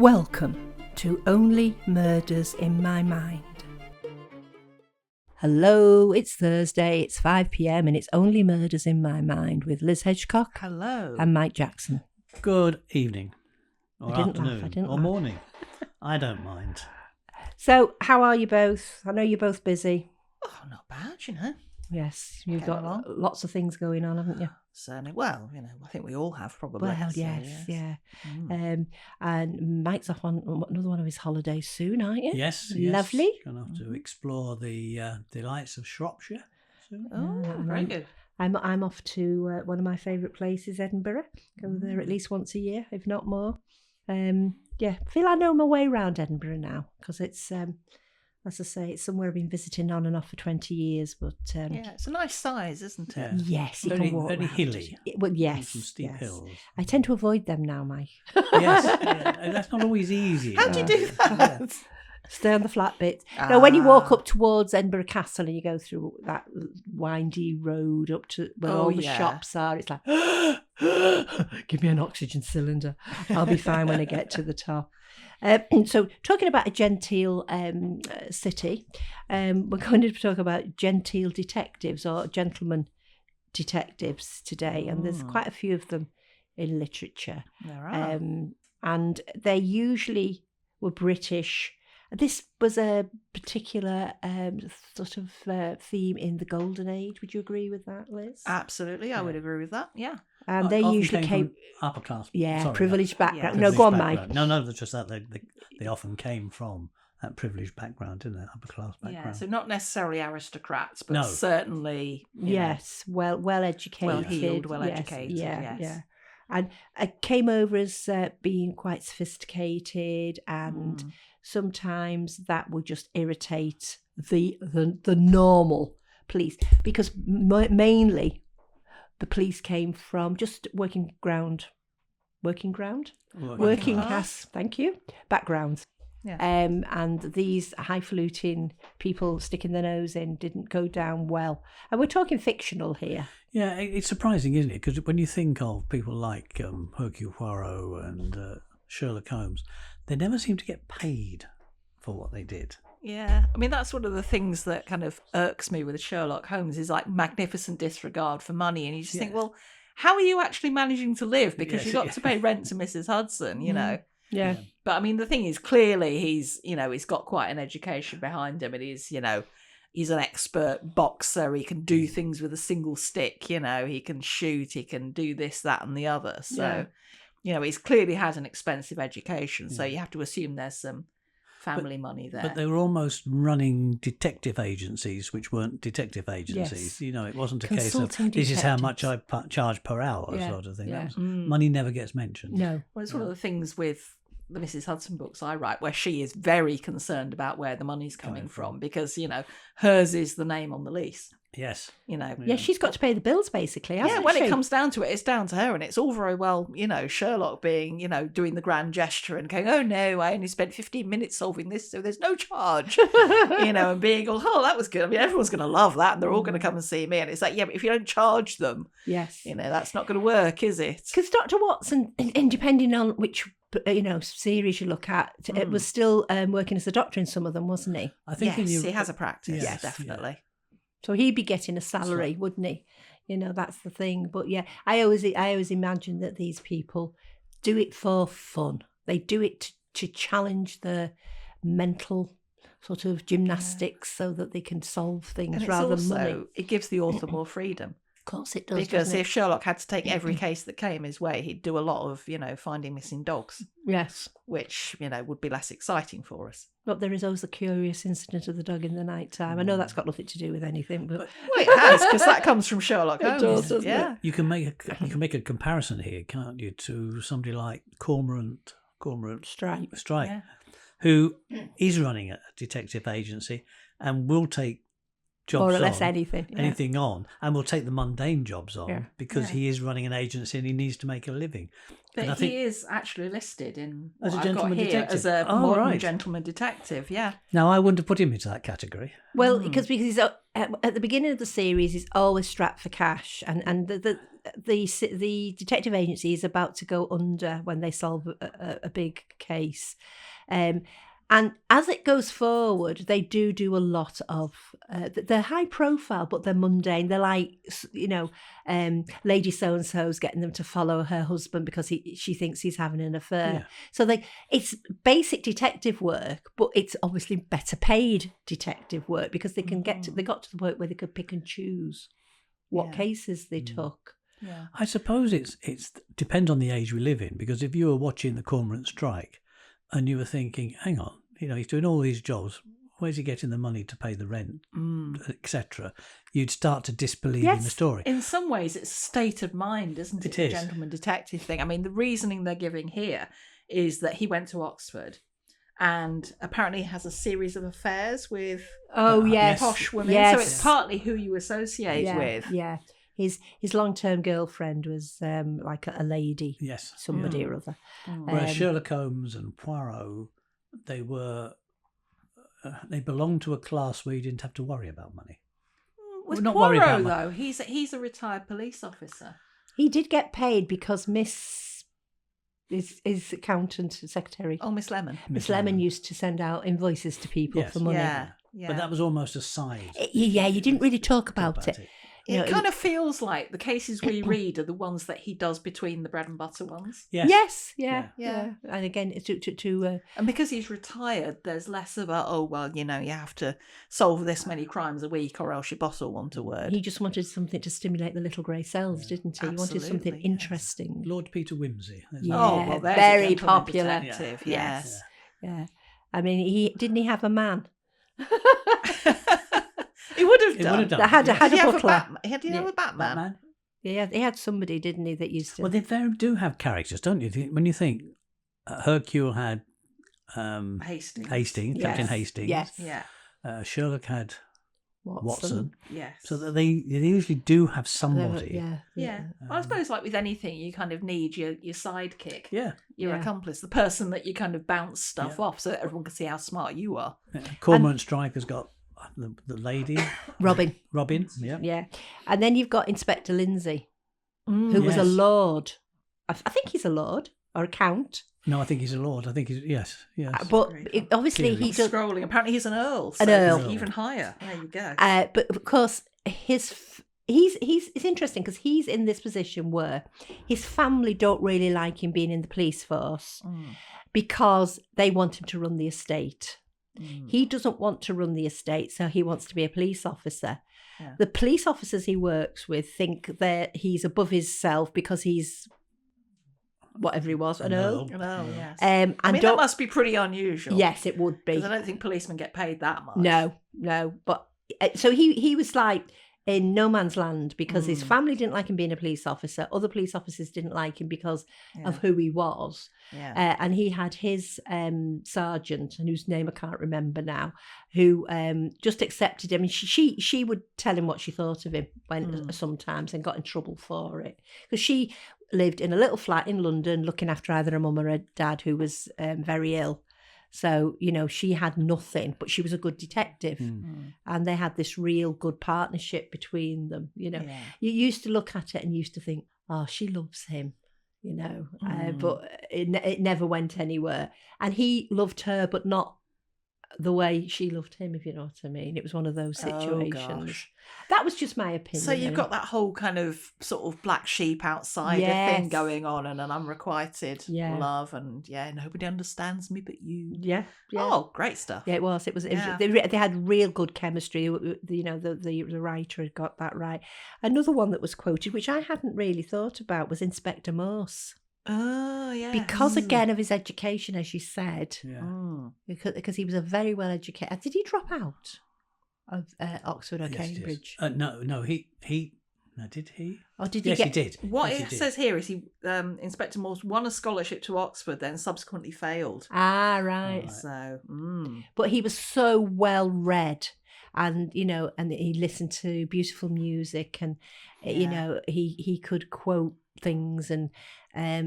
Welcome to Only Murders in My Mind. Hello, it's Thursday, it's 5 p.m. and it's Only Murders in My Mind with Liz Hedgecock. Hello. And Mike Jackson. Good evening, or I afternoon, didn't or laugh. morning. I don't mind. So, how are you both? I know you're both busy. Oh, not bad, you know. Yes, you've Getting got along. lots of things going on, haven't you? Certainly. Well, you know, I think we all have probably. Well, So, yes, yeah. Mm. And Mike's off on another one of his holidays soon, aren't you? Yes, Lovely. Going to have to explore the delights of Shropshire soon. Oh, Yeah, and very good. I'm off to one of my favourite places, Edinburgh. Go there at least once a year, if not more. I feel I know my way around Edinburgh now because it's, as I say, it's somewhere I've been visiting on and off for 20 years. But Yeah, it's a nice size, isn't it? yes, you Very, can walk very round hilly. it. Well, yes, Some steep yes. hills. I tend to avoid them now, Mike. Yes, and that's not always easy. How do you do that? Stay on the flat bit. No, when you walk Ah. up towards Edinburgh Castle and you go through that windy road up to where all the shops are, it's like, give me an oxygen cylinder. I'll be fine when I get to the top. So, talking about a genteel city, we're going to talk about genteel detectives or gentleman detectives today, and there's quite a few of them in literature. There are. And they usually were British. This was a particular sort of theme in the Golden Age. Would you agree with that, Liz? Absolutely, I would agree with that, yeah. And they Often usually came from upper class. yeah, sorry, privileged background. Yeah. No, go on, privileged Mike. background. No, that's just that they often came from that privileged background, didn't it? Upper class background. Yeah, so not necessarily aristocrats, but No. certainly, you know, Yes, well educated, well-heeled, well yes, educated, yeah, yes. yeah. And I came over as being quite sophisticated, and sometimes that would just irritate the normal police because mainly the police came from just working class. Thank you. Backgrounds. Yeah. And these highfalutin people sticking their nose in didn't go down well. And we're talking fictional here. Yeah, it's surprising, isn't it? Because when you think of people like Hercule Poirot and Sherlock Holmes, they never seem to get paid for what they did. Yeah, I mean, that's one of the things that kind of irks me with Sherlock Holmes is like magnificent disregard for money. And you just think, well, how are you actually managing to live? Because you've got to pay rent to Mrs. Hudson, you know. Yeah. But I mean, the thing is, clearly he's got quite an education behind him, and he's an expert boxer. He can do things with a single stick, he can shoot, he can do this, that, and the other. So, he's clearly had an expensive education. So you have to assume there's some family money there. But they were almost running detective agencies, which weren't detective agencies. Yes. It wasn't a case of Consulting this is how much I detectives. charge per hour sort of thing. That was, money never gets mentioned. No. Well, it's one of the things with the Mrs. Hudson books I write where she is very concerned about where the money's coming from because, hers is the name on the lease. Yes. Yeah, she's got to pay the bills basically, hasn't When she? it comes down to it, it's down to her, and it's all very well, Sherlock being, doing the grand gesture and going, oh no, I only spent 15 minutes solving this, so there's no charge, and being, oh, that was good. I mean, everyone's going to love that, and they're all going to come and see me, and it's like, yeah, but if you don't charge them, Yes. that's not going to work, is it? Because Dr. Watson, and depending on which series you look at, it was still working as a doctor in some of them, wasn't he? I think Yes, he has a practice, Yes, definitely. So he'd be getting a salary, wouldn't he? That's the thing. But yeah, I always imagine that these people do it for fun. They do it to challenge their mental sort of gymnastics so that they can solve things And rather than money. it gives the author more freedom. Of course it does. Because doesn't if Sherlock had to take every case that came his way, he'd do a lot of, finding missing dogs, Yes. which, would be less exciting for us. But there is always the curious incident of the dog in the night time. I know that's got nothing to do with anything, but Well, it has, because that comes from Sherlock Holmes. does, doesn't it? Yeah. You can make a comparison here, can't you, to somebody like Cormorant Strike. Yeah. who is running a detective agency and will take jobs more or less on, anything. Yeah. anything on, and will take the mundane jobs on because Yeah. he is running an agency and he needs to make a living. But And I he think is actually listed in what As a I've gentleman got here detective. as a Oh, modern right. gentleman detective. Yeah. now I wouldn't have put him into that category. Well, because he's at the beginning of the series, he's always strapped for cash, and the detective agency is about to go under when they solve a big case, and as it goes forward, they do a lot of they're high profile, but they're mundane. They're like Lady so and so's getting them to follow her husband because she thinks he's having an affair. Yeah. So it's basic detective work, but it's obviously better paid detective work because they can they got to the point where they could pick and choose what cases they took. Yeah. I suppose it's depends on the age we live in, because if you were watching the Cormorant strike and you were thinking, hang on, he's doing all these jobs, where's he getting the money to pay the rent, etc., you'd start to disbelieve in the story. In some ways, it's a state of mind, isn't it? It is. The gentleman detective thing. I mean, the reasoning they're giving here is that he went to Oxford and apparently has a series of affairs with posh women. Yes. So it's partly who you associate with. Yeah. His long-term girlfriend was like a lady, Yes. somebody or other. Whereas Sherlock Holmes and Poirot, they belonged to a class where you didn't have to worry about money. With not worried about Poirot, though, he's a retired police officer. He did get paid because his accountant secretary, Miss Lemon. Miss Lemon used to send out invoices to people Yes. for money. Yeah. But that was almost a side. Yeah, you didn't really talk about it. It kind of feels like the cases we read are the ones that he does between the bread and butter ones. Yes, Yeah. And again, And because he's retired, there's less of you have to solve this many crimes a week or else your boss will want a word. he just wanted something to stimulate the little grey cells, didn't he? He wanted something Absolutely, yes. interesting. Lord Peter Wimsey. Yeah, there's very a gentleman popular. detective, Yeah. yes. Yeah, I mean, he have a man. He would have It done. would have done. That had yes. a Did he have a butler. Batman? Did he have a Batman? Batman. Yeah, he had somebody, didn't he, that used to. Well, they do have characters, don't you? When you think Hercule had Hastings. Captain Hastings. Yes. Yeah. Sherlock had Watson. Yes. So that they usually do have somebody. Yeah. Well, I suppose like with anything, you kind of need your sidekick. Yeah. Your accomplice, the person that you kind of bounce stuff off so that everyone can see how smart you are. Cormorant Strike has got the lady. Robin. Yeah. Yeah. And then you've got Inspector Lindsay, who was a lord. I think he's a lord or a count. No, I think he's a lord. I think he's yes. But obviously he does. Scrolling. Apparently he's an earl. So An earl. he's even higher. There you go. But of course, it's interesting because he's in this position where his family don't really like him being in the police force because they want him to run the estate. He doesn't want to run the estate, so he wants to be a police officer. Yeah. The police officers he works with think that he's above himself because he's whatever he was, an earl. Yes. And I mean, that must be pretty unusual. Yes, it would be. Because I don't think policemen get paid that much. No. But so he was like in no man's land because his family didn't like him being a police officer. Other police officers didn't like him because of who he was. Yeah. And he had his sergeant, and whose name I can't remember now, who just accepted him. And she would tell him what she thought of him sometimes and got in trouble for it. Because she lived in a little flat in London looking after either a mum or a dad who was very ill. So, she had nothing, but she was a good detective. And they had this real good partnership between them. You used to look at it and used to think, oh, she loves him, but it never went anywhere. And he loved her, but not the way she loved him, if you know what I mean. It was one of those situations. That was just my opinion. So you've got that whole kind of sort of black sheep outsider thing going on, and an unrequited love, and nobody understands me but you. Yeah. Oh, great stuff. Yeah, it was. They had real good chemistry. The writer had got that right. Another one that was quoted, which I hadn't really thought about, was Inspector Morse. Oh, yeah. Because again of his education, as you said, because he was a very well educated. Did he drop out of Oxford or Cambridge? No, he. No, did he? Or did he? Yes, he did. What it says here is he, Inspector Morse, won a scholarship to Oxford, then subsequently failed. Ah, right. So, but he was so well read. and and he listened to beautiful music, and he could quote things, and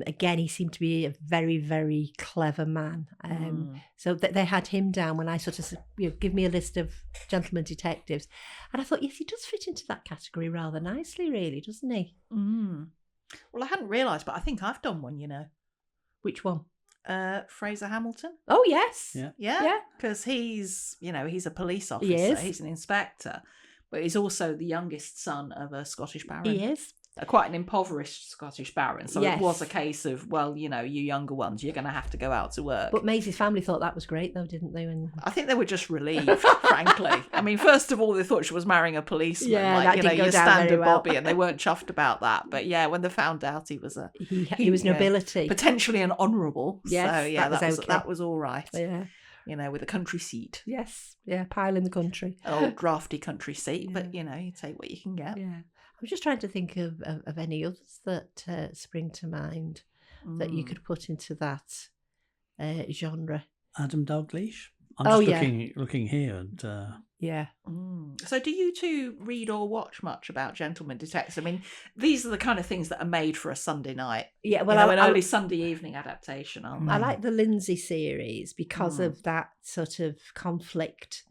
again, he seemed to be a very, very clever man. So they had him down when I sort of said, give me a list of gentlemen detectives, and I thought, yes, he does fit into that category rather nicely, really, doesn't he? Well, I hadn't realised, but I think I've done one. Which one? Fraser Hamilton. Oh yes, yeah, because he's a police officer. He is. He's an inspector, but he's also the youngest son of a Scottish baron. He is. Quite an impoverished Scottish baron. So Yes. it was a case of, well, you younger ones, you're going to have to go out to work. But Maisie's family thought that was great, though, didn't they? I think they were just relieved, frankly. I mean, first of all, they thought she was marrying a policeman, that didn't go your down very standard well. Bobby, and they weren't chuffed about that. But yeah, when they found out he was he was nobility, potentially an honourable. Yes, so yeah, that was okay. that was all right. Yeah. With a country seat. Yes, yeah, pile in the country. An old drafty country seat, but you take what you can get. Yeah. I'm just trying to think of any others that spring to mind that you could put into that genre. Adam Dalgleish. I'm just looking here and yeah. So do you two read or watch much about gentlemen detectives? I mean, these are the kind of things that are made for a Sunday night. Yeah, well, an early Sunday evening adaptation, aren't they? I like the Lindsay series because of that sort of conflict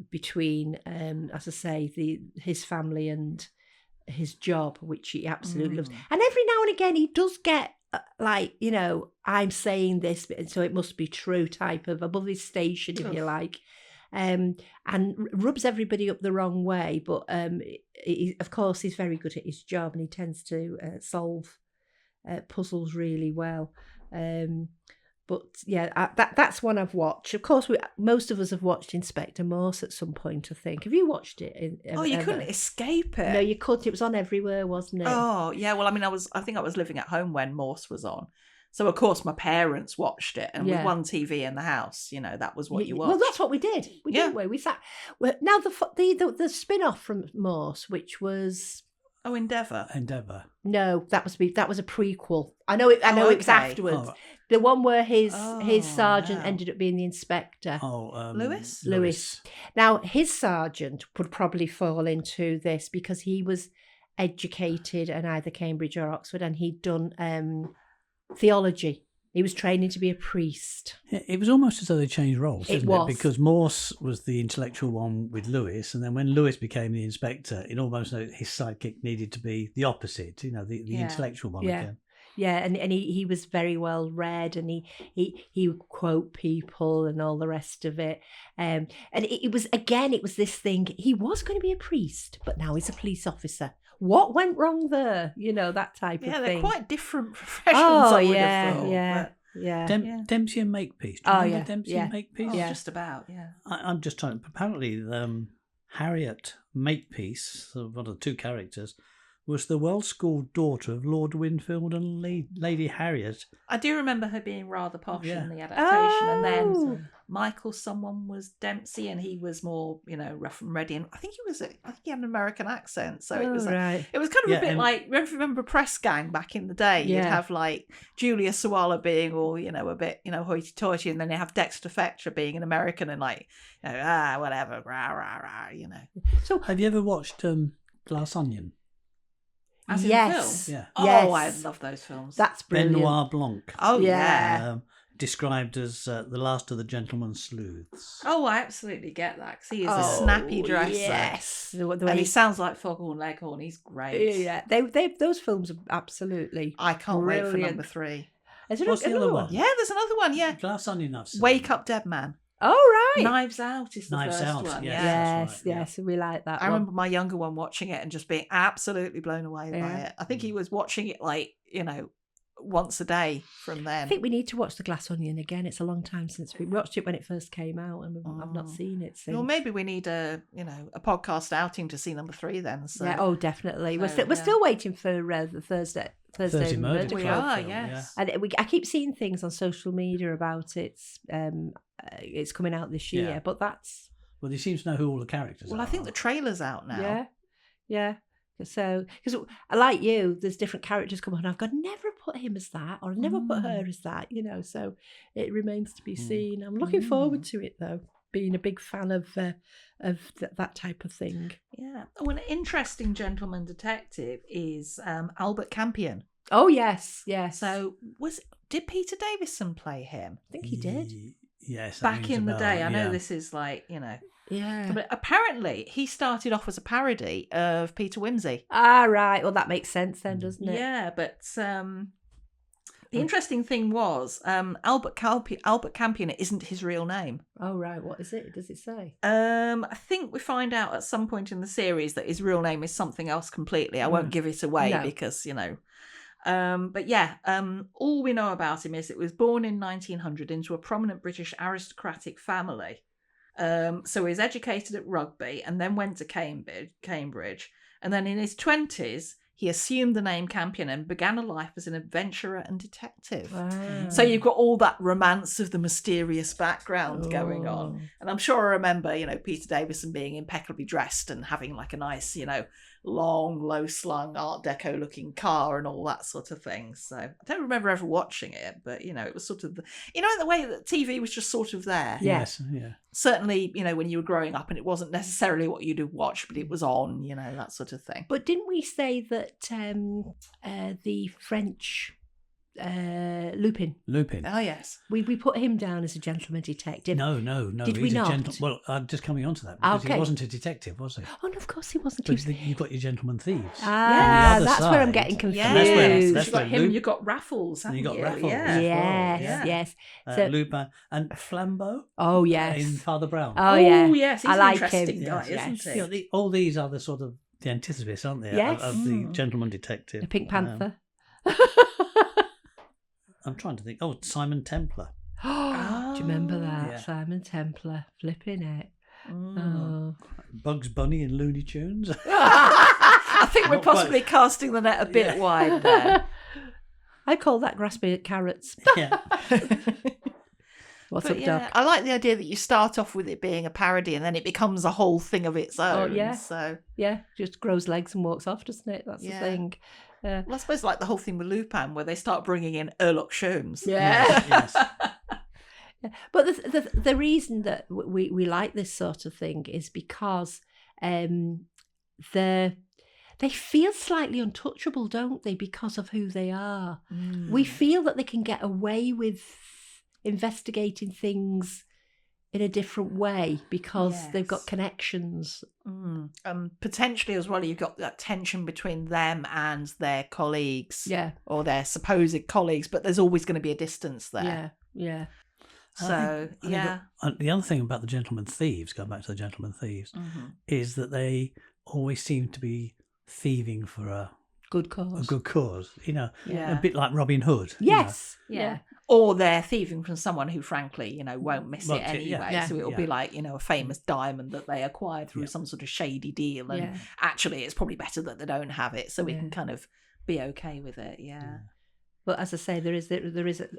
between, as I say, his family and his job, which he absolutely loves. And every now and again, he does get I'm saying this, so it must be true type of above his station, if you like, and rubs everybody up the wrong way. But of course, he's very good at his job, and he tends to solve puzzles really well. But yeah, that's one I've watched. Of course, most of us have watched Inspector Morse at some point, I think. Have you watched it? You couldn't escape it. No, you couldn't. It was on everywhere, wasn't it? Oh, yeah. Well, I mean, I think I was living at home when Morse was on. So, of course, my parents watched it. And with one TV in the house, that was what you watched. Well, that's what we did. Didn't we? We sat... Now, the spin-off from Morse, which was... Oh, Endeavour. No, that was a prequel. I know it was afterwards. Oh. The one where his sergeant ended up being the inspector. Lewis. Now, his sergeant would probably fall into this because he was educated at either Cambridge or Oxford, and he'd done theology. He was training to be a priest. It was almost as though they changed roles, It isn't was. it? Because Morse was the intellectual one with Lewis, and then when Lewis became the inspector, it almost his sidekick needed to be the opposite, the intellectual one again. Yeah, and he was very well read, and he would quote people and all the rest of it. And it was this thing. He was going to be a priest, but now he's a police officer. What went wrong there? That type of thing. Yeah, they're quite different professions. I would have thought, yeah. Dempsey and Makepeace. Do you remember Dempsey and Makepeace? Yeah, just about. Yeah. I'm just trying. Apparently, Harriet Makepeace, one of the two characters, was the well-schooled daughter of Lord Winfield and Lady Harriet. I do remember her being rather posh in the adaptation, and then Michael, someone was Dempsey, and he was more, rough and ready. And I think he had an American accent, so it was kind of a bit like, remember Press Gang back in the day? You'd have like Julia Sawalha being all, a bit, hoity-toity, and then you have Dexter Fletcher being an American and like, whatever, rah, rah, rah, So, have you ever watched Glass Onion? As in yes. film? Yeah. Oh, yes. I love those films. That's brilliant. Benoit Blanc. Oh, yeah. Described as the last of the gentleman sleuths. Oh, I absolutely get that, because he is a snappy dresser. Yes. And he sounds like Foghorn Leghorn. He's great. Yeah, those films are absolutely I can't wait for brilliant. number 3. What's the other one? Yeah, there's another one, yeah. Glass Onion, I've seen. Wake Up Dead Man. Oh, right. Knives Out is the first one. Yes, we like that I remember my younger one watching it and just being absolutely blown away by it. I think he was watching it like, once a day from then. I think we need to watch The Glass Onion again. It's a long time since we watched it when it first came out, and I've not seen it since. Well, maybe we need a podcast outing to see number 3 then. So. Yeah, definitely. We're still waiting for the Thursday Murder Club. We are, yes. And I keep seeing things on social media about it's coming out this year, but that's... Well, they seem to know who all the characters are. Well, I think the trailer's out now. Yeah. So, because like you, there's different characters come on. I've got never put him as that, or never put her as that, so it remains to be seen. I'm looking forward to it, though. been a big fan of that type of thing. Yeah. Oh, an interesting gentleman detective is Albert Campion. Oh yes, yes. So did Peter Davison play him? I think he did. Yes. Back in the day. I know this is like, Yeah. But apparently he started off as a parody of Peter Wimsey. Ah, right. Well, that makes sense then, doesn't it? Yeah, but the interesting thing was Albert Campion isn't his real name. Oh, right. What is it? Does it say? I think we find out at some point in the series that his real name is something else completely. I won't give it away because, but yeah, all we know about him is it was born in 1900 into a prominent British aristocratic family. So he was educated at Rugby and then went to Cambridge. And then in his 20s, he assumed the name Campion and began a life as an adventurer and detective. Wow. So you've got all that romance of the mysterious background going on. And I'm sure I remember, Peter Davison being impeccably dressed and having like a nice, long, low-slung Art Deco looking car and all that sort of thing. So I don't remember ever watching it, but, it was sort of, the way that TV was just sort of there. Yes, yeah. Certainly, when you were growing up and it wasn't necessarily what you'd have watched, but it was on, that sort of thing. But didn't we say that the French Lupin? Oh, yes. We put him down as a gentleman detective. No. Did He's we a not? Well, I'm just coming on to that because Okay. he wasn't a detective, was he? Oh, no, of course he wasn't. But you've got your gentleman thieves. Ah, On the that's other where I'm side- getting confused. Yeah, That's you've got where him, you've got Raffles, haven't you got you? Raffles. Yeah. Yes, yes. So, Lupin and Flambeau oh, yes. in Father Brown. Oh, yeah. Oh, yes, he's I like an interesting him. guy, Yes. isn't he? All these are the sort of the antithesis, aren't they? Yes. Of the gentleman detective. The Pink Panther. I'm trying to think. Oh, Simon Templar. Do you remember that? Yeah. Simon Templar. Flipping it. Mm. Oh. Bugs Bunny in Looney Tunes. I think we're Not quite. possibly casting the net a bit wide there. I call that grasping at carrots. Yeah. What's But up, yeah, Doc? I like the idea that you start off with it being a parody and then it becomes a whole thing of its own. yeah. So, Yeah, just grows legs and walks off, doesn't it? That's Yeah. the thing. well, I suppose like the whole thing with Lupin where they start bringing in Sherlock Holmes. Yeah. Yes. But the reason that we like this sort of thing is because they feel slightly untouchable, don't they, because of who they are. We feel that they can get away with investigating things in a different way because they've got Yes. connections. Potentially as well, you've got that tension between them and their colleagues. Yeah. Or their supposed colleagues, but there's always going to be a distance there. Yeah. So, I think yeah. the other thing about the gentleman thieves, going back to the gentleman thieves, is that they always seem to be thieving for a Good cause. good cause. Yeah. A bit like Robin Hood. Yes. Yeah. Or they're thieving from someone who, frankly, won't miss Well, it anyway. yeah. So it'll Yeah. be like, a famous diamond that they acquired through some sort of shady deal. And Yeah. actually, it's probably better that they don't have it so we Yeah. can kind of be okay with it. Yeah. But as I say, there is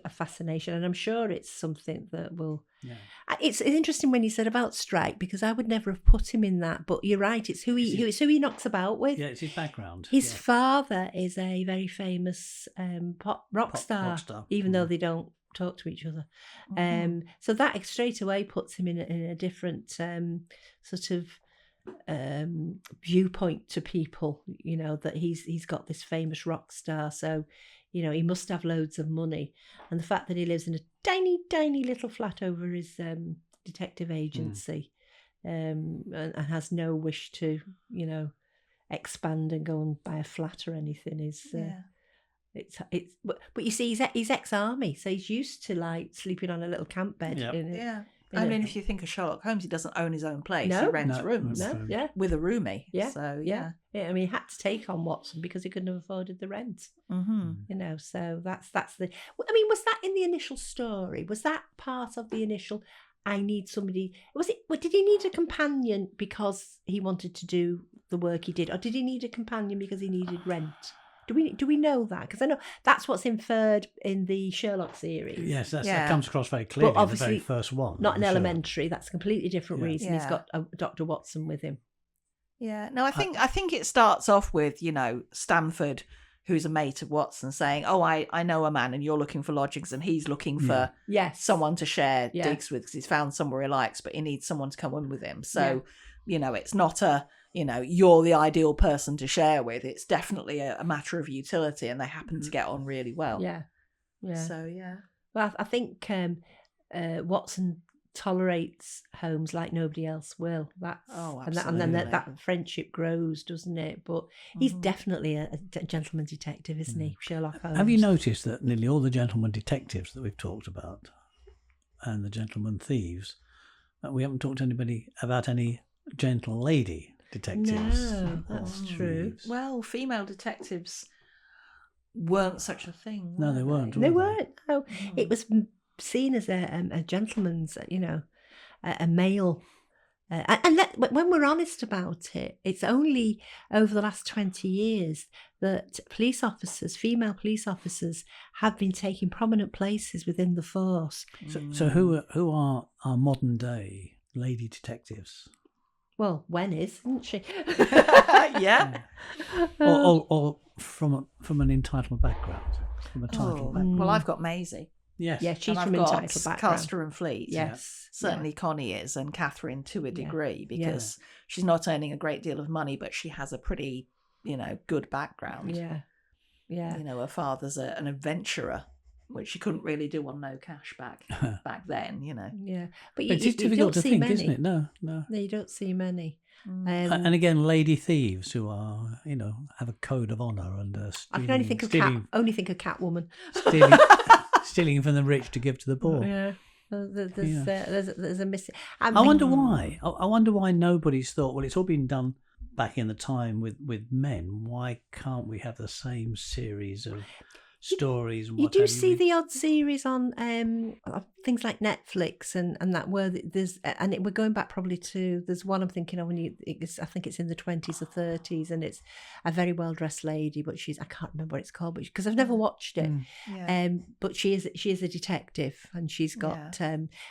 a fascination, and I'm sure it's something that will. Yeah. It's interesting when you said about Strike because I would never have put him in that. But you're right; it's who he knocks about with. Yeah, it's his background. His yeah. father is a very famous rock star, rock star. even though they don't talk to each other. So that straight away puts him in a different sort of viewpoint to people. That he's got this famous rock star, so. He must have loads of money. And the fact that he lives in a tiny, tiny little flat over his detective agency and has no wish to, expand and go and buy a flat or anything is... It's but you see he's ex-army, so he's used to like sleeping on a little camp bed. Yeah. I mean, if you think of Sherlock Holmes, he doesn't own his own place. No. He rents No. rooms No, yeah, with a roomie. yeah, So, yeah. I mean, he had to take on Watson because he couldn't have afforded the rent. Mm-hmm. So that's the. I mean, was that in the initial story? Was that part of the initial? I need somebody. Was it? Did he need a companion because he wanted to do the work he did, or did he need a companion because he needed rent? Do we know that? Because I know that's what's inferred in the Sherlock series. Yes, that comes across very clearly in the obviously very first one. Not an Sherlock. elementary. That's a completely different reason. He's Yeah. got Dr. Watson with him. Yeah. No, I think it starts off with, Stamford who's a mate of Watson saying, "Oh, I know a man, and you're looking for lodgings, and he's looking for someone to share digs with because he's found somewhere he likes, but he needs someone to come in with him." So, it's not you're the ideal person to share with. It's definitely a matter of utility, and they happen to get on really well. Yeah. So Well, I think Watson tolerates Holmes like nobody else will. And then that friendship grows, doesn't it? But he's definitely a gentleman detective, isn't he, Sherlock Holmes? Have you noticed that nearly all the gentleman detectives that we've talked about and the gentleman thieves, we haven't talked to anybody about any gentle lady detectives? No, that's true. Well, female detectives weren't such a thing. No, they weren't. They weren't. No, it was seen as a gentleman's, a male. When we're honest about it, it's only over the last 20 years that female police officers, have been taking prominent places within the force. So who are our modern day lady detectives? Well, Wen isn't she? Yeah. Or from an entitled background. From a title background. Well, I've got Maisie. Yes. Yeah, she's and from I've got entitled background. Custer and Fleet. Yes. Certainly Connie is, and Catherine to a degree, because she's not earning a great deal of money, but she has a pretty, good background. Yeah. Yeah. Her father's an adventurer, which she couldn't really do on no cash back then, Yeah. But It's you difficult don't to see think, many. isn't it? No. No, you don't see many. And again, lady thieves who are, have a code of honour and I can only think of Catwoman. stealing from the rich to give to the poor. Yeah, there's a missing. I wonder why. I wonder why nobody's thought. Well, it's all been done back in the time with men. Why can't we have the same series of stories? And you do see the odd series on things like Netflix and that where there's we're going back probably to there's one I'm thinking of I think it's in the 20s or 30s and it's a very well dressed lady, but I can't remember what it's called, but because I've never watched it. But she is a detective and she's got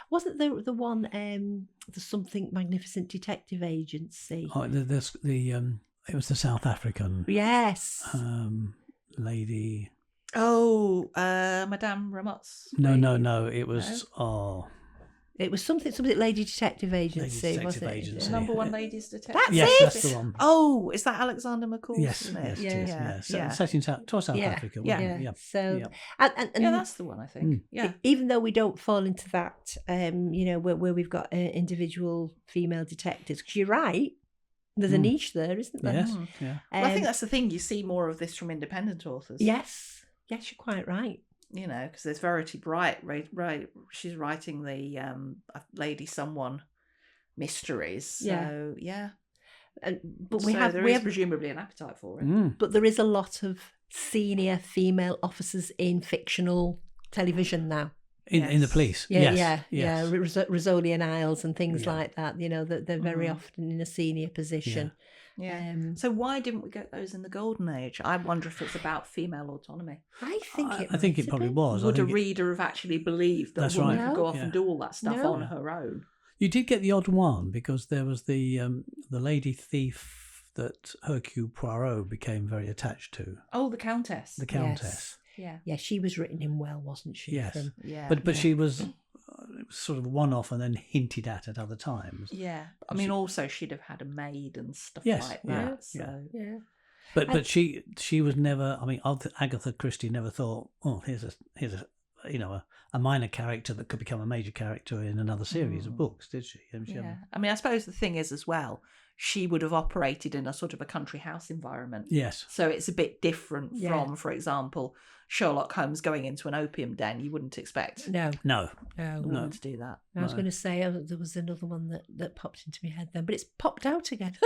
wasn't there the one the something magnificent detective agency? Oh, there's it was the South African lady. Oh, Madame Ramots. No. It was It was something Lady Detective Agency, wasn't it? Agency. Number One Ladies Detective. That's yes, it. That's the one. Oh, is that Alexander McCall? Yes, it is. Set in South Africa. Yeah. So, and that's the one I think. Yeah. Even though we don't fall into that, where we've got individual female detectives, because you're right. There's a niche there, isn't there? Yes. Yeah. Well, I think that's the thing. You see more of this from independent authors. Yes, you're quite right. Because there's Verity Bright, right? She's writing the Lady Someone mysteries. So, but we have have presumably an appetite for it. But there is a lot of senior female officers in fictional television now. In the police. Yes. Rizzoli and Isles and things like that. That they're very often in a senior position. Yeah. So why didn't we get those in the golden age? I wonder if it's about female autonomy. I think it probably was. Would a reader have actually believed that a woman could go off and do all that stuff on her own? You did get the odd one because there was the lady thief that Hercule Poirot became very attached to. Oh, the Countess. The Countess. Yes. Yeah, she was written in well, wasn't she? Yes. But she was sort of one-off and then hinted at other times. Yeah. I mean, also she'd have had a maid and stuff like that. So. Yeah. But she was never. I mean, Agatha Christie never thought, oh, here's a minor character that could become a major character in another series of books, did she? I mean, I suppose the thing is as well, she would have operated in a sort of a country house environment. Yes. So it's a bit different from, for example, Sherlock Holmes going into an opium den. You wouldn't expect No. to do that. I was going to say there was another one that popped into my head then, but it's popped out again.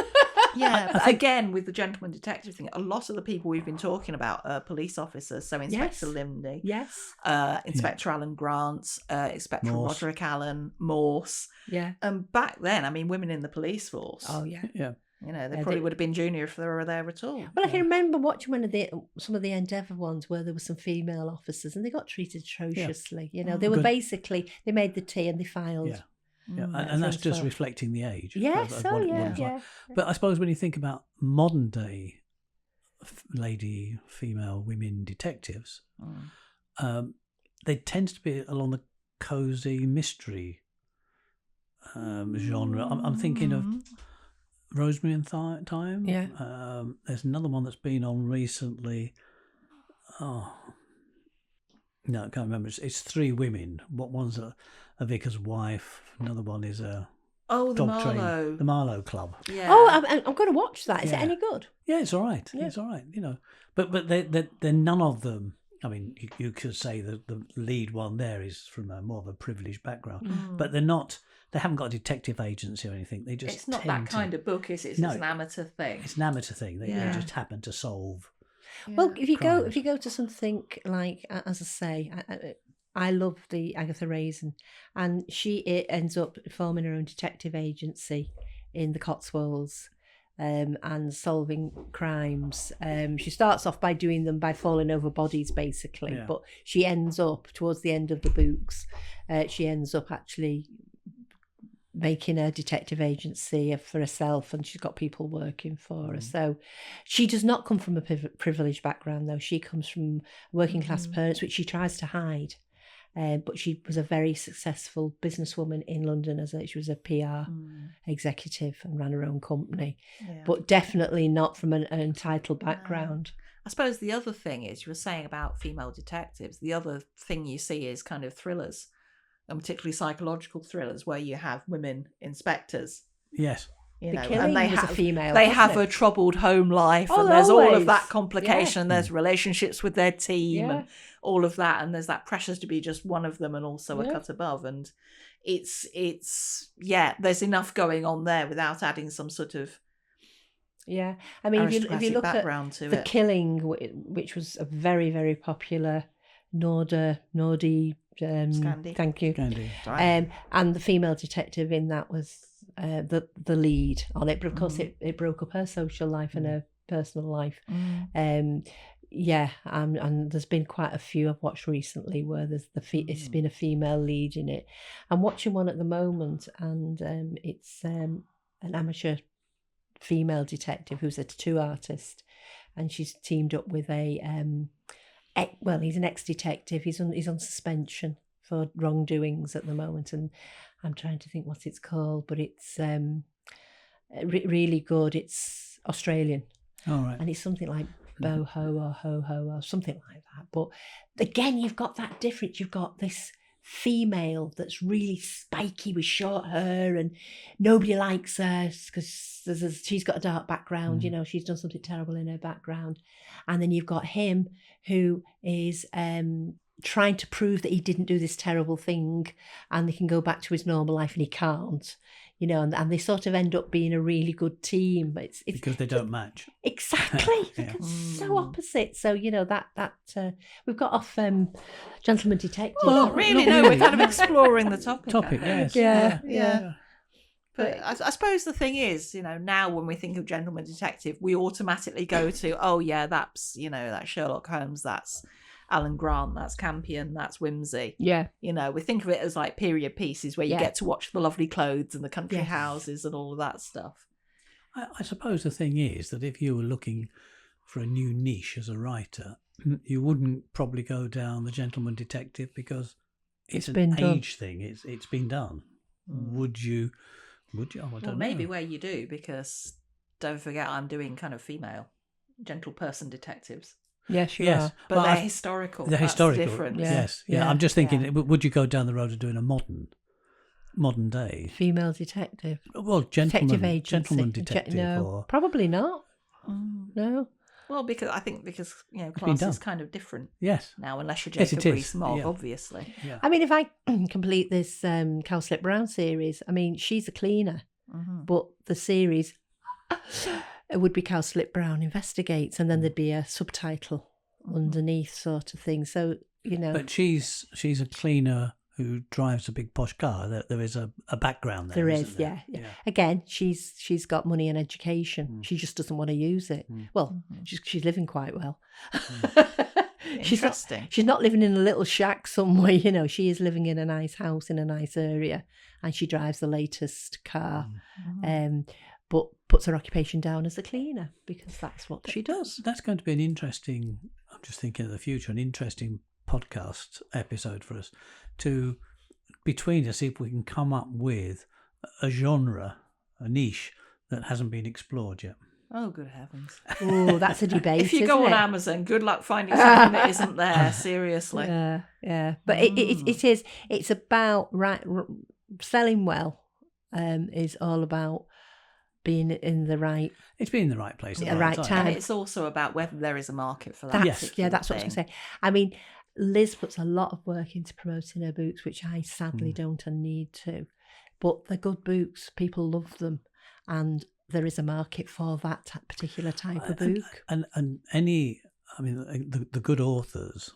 Yeah, but again, with the gentleman detective thing, a lot of the people we've been talking about are police officers. So Inspector Lindy, Inspector Alan Grant, Inspector Roderick Allen, Morse. Yeah. And back then, I mean, women in the police force. Oh, yeah. Yeah. They probably would have been junior if they were there at all. Well, I can remember watching some of the Endeavour ones where there were some female officers and they got treated atrociously. They were basically, they made the tea and they filed. Yeah. Yeah, and that's just reflecting the age. Yes, But I suppose when you think about modern day women detectives, they tend to be along the cozy mystery genre. I'm thinking of Rosemary and Thyme. Yeah. There's another one that's been on recently. Oh, no, I can't remember. It's three women. One's a vicar's wife. Another one is a dog trainer. The Marlowe Club. Yeah. Oh, I'm going to watch that. Is it any good? Yeah, it's all right. Yeah. It's all right. But they're none of them. I mean, you could say that the lead one there is from more of a privileged background, but they're not. They haven't got a detective agency or anything. They just it's not that kind of book, is it? It's an amateur thing. It's an amateur thing. They just happen to solve. Yeah. Well, if you go to something like, as I say, I love the Agatha Raisin, and she ends up forming her own detective agency in the Cotswolds. And solving crimes. She starts off by doing them by falling over bodies, basically. But she ends up, towards the end of the books, she ends up actually making a detective agency for herself, and she's got people working for her. So she does not come from a privileged background, though. She comes from working class parents, which she tries to hide. But she was a very successful businesswoman in London. She was a PR executive and ran her own company, but definitely not from an entitled background. I suppose the other thing is, you were saying about female detectives, the other thing you see is kind of thrillers, and particularly psychological thrillers, where you have women inspectors. Yes. The Killing was a female. They have a troubled home life, and there's all of that complication. And there's relationships with their team, and all of that, and there's that pressure to be just one of them, and also a cut above. And it's there's enough going on there without adding some sort of I mean, if you look at The Killing, which was a very, very popular Nordy. Scandi. Thank you. Scandi. And the female detective in that was the lead on it, but of course it broke up her social life and her personal life. And there's been quite a few I've watched recently where there's it's been a female lead in it. I'm watching one at the moment, and it's an amateur female detective who's a tattoo artist, and she's teamed up with a he's an ex-detective. He's on suspension for wrongdoings at the moment, and I'm trying to think what it's called, but it's really good. It's Australian. All right. And it's something like Boho or Ho-Ho or something like that. But again, you've got that difference. You've got this female that's really spiky with short hair, and nobody likes her because she's got a dark background. She's done something terrible in her background. And then you've got him who is trying to prove that he didn't do this terrible thing, and they can go back to his normal life, and he can't. And they sort of end up being a really good team. But it's because they don't match. Exactly. They're so opposite. So, that we've got off Gentleman Detective. Well, not really. No, we're kind of exploring the topic. Yes. Yeah. But I suppose the thing is, now when we think of Gentleman Detective, we automatically go to, that's, that's Sherlock Holmes, that's Alan Grant, that's Campion, that's Whimsy. Yeah. We think of it as like period pieces where you get to watch the lovely clothes and the country houses and all of that stuff. I suppose the thing is that if you were looking for a new niche as a writer, you wouldn't probably go down the Gentleman Detective because it's an age thing. It's been done. Would you? Oh, I don't know. Maybe where you do, because don't forget I'm doing kind of female gentle person detectives. Yes, you are. But they're historical. They're historical. Different. Yes. Yeah. I'm just thinking, would you go down the road of doing a modern day female detective? Well, gentleman detective. No, probably not. No. Well, because class is kind of different. Yes. Now, unless you're Jacob Rees-Mogg, obviously. Yeah. I mean, if I complete this Cowslip Brown series, I mean, she's a cleaner, but the series it would be Cowslip Brown Investigates, and then there'd be a subtitle underneath, sort of thing. So But she's a cleaner who drives a big posh car. There is a background there. There is, yeah. Again, she's got money and education. She just doesn't want to use it. Well, she's living quite well. Interesting. She's not living in a little shack somewhere. She is living in a nice house in a nice area, and she drives the latest car. but puts her occupation down as a cleaner because that's what she does. That's going to be an interesting, I'm just thinking of the future, an interesting podcast episode for us to, between us, see if we can come up with a genre, a niche that hasn't been explored yet. Oh, good heavens. Oh, that's a debate. If you go on Amazon, good luck finding something that isn't there, seriously. Yeah. But it's about selling well, is all about being in the right... It's being in the right place at the right time. And it's also about whether there is a market for that. That's what I was going to say. I mean, Liz puts a lot of work into promoting her books, which I sadly don't and need to. But they're good books. People love them. And there is a market for that particular type of book. And any, I mean, the good authors,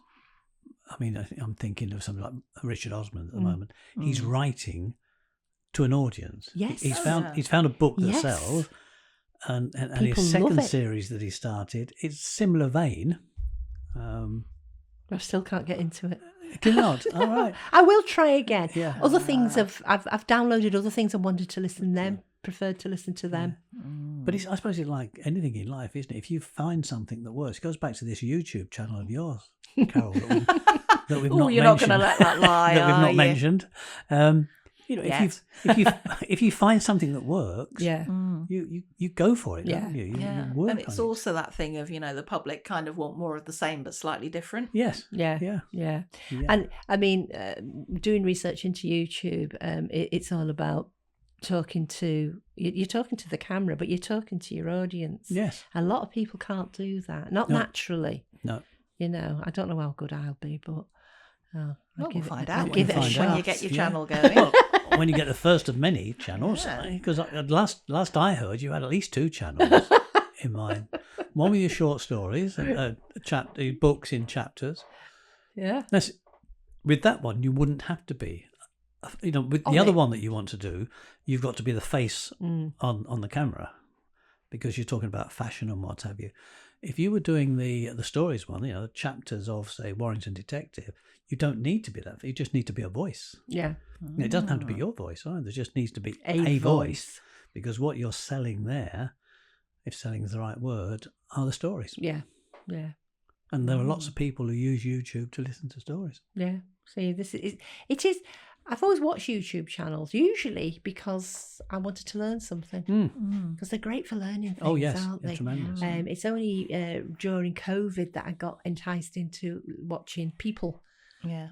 I mean, I'm thinking of something like Richard Osman at the moment. He's writing to an audience. Yes. He's found a book that sells. And his second series that he started, it's similar vein. I still can't get into it. Do not? All right. I will try again. Yeah. Other things I've downloaded other things and wanted to listen to them, preferred to listen to them. But I suppose it's like anything in life, isn't it? If you find something that works, it goes back to this YouTube channel of yours, Carol, that we've not mentioned. You're not going to let that lie, that we've are not you? mentioned. If you find something that works, you go for it, don't you? You work and it's on also that thing of, the public kind of want more of the same but slightly different. Yes. Yeah. And I mean, doing research into YouTube, it's all about talking to, you're talking to the camera, but you're talking to your audience. Yes. A lot of people can't do that, not naturally. No. I don't know how good I'll be, but We'll find out give it a when shot. you get your channel going. Well, when you get the first of many channels, because last I heard, you had at least 2 channels in mind. One with your short stories, books in chapters. Yeah. With that one, you wouldn't have to be. With the other one that you want to do, you've got to be the face on the camera, because you're talking about fashion and what have you. If you were doing the stories one, the chapters of, say, Warrington Detective, you don't need to be that. You just need to be a voice. Yeah. It doesn't have to be your voice either. There just needs to be a voice. Because what you're selling there, if selling is the right word, are the stories. Yeah. And there are lots of people who use YouTube to listen to stories. Yeah. See, it is. I've always watched YouTube channels, usually because I wanted to learn something. Because they're great for learning things, aren't they? Tremendous. It's only during COVID that I got enticed into watching people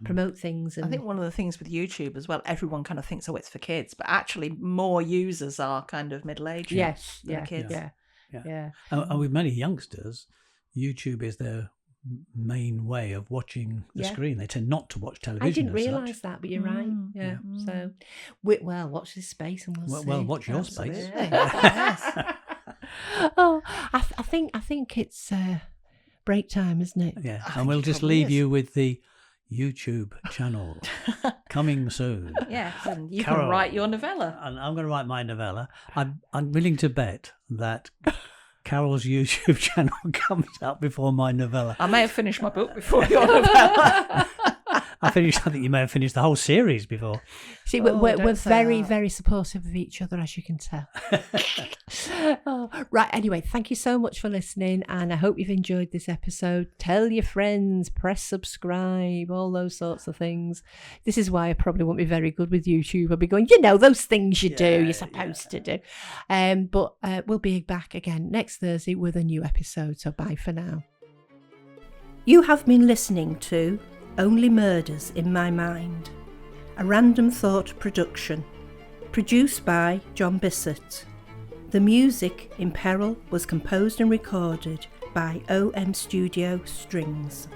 promote things. And I think one of the things with YouTube as well, everyone kind of thinks, it's for kids, but actually more users are kind of middle-aged than kids. Yeah. And with many youngsters, YouTube is their main way of watching the screen. They tend not to watch television. I didn't realise that, but you're right. Yeah. So, watch this space and we'll see. Well, watch your space. I think it's break time, isn't it? Yeah, and we'll just leave you with the YouTube channel coming soon. Yes, and you can write your novella. And I'm going to write my novella. I'm willing to bet that Carol's YouTube channel comes out before my novella. I may have finished my book before your novella. I think you may have finished the whole series before. See, we're very, very supportive of each other, as you can tell. Right, anyway, thank you so much for listening, and I hope you've enjoyed this episode. Tell your friends, press subscribe, all those sorts of things. This is why I probably won't be very good with YouTube. I'll be going, those things you're supposed to do. But we'll be back again next Thursday with a new episode, so bye for now. You have been listening to Only Murders in My Mind, a Random Thought production, produced by John Bissett. The music in Peril was composed and recorded by OM Studio Strings.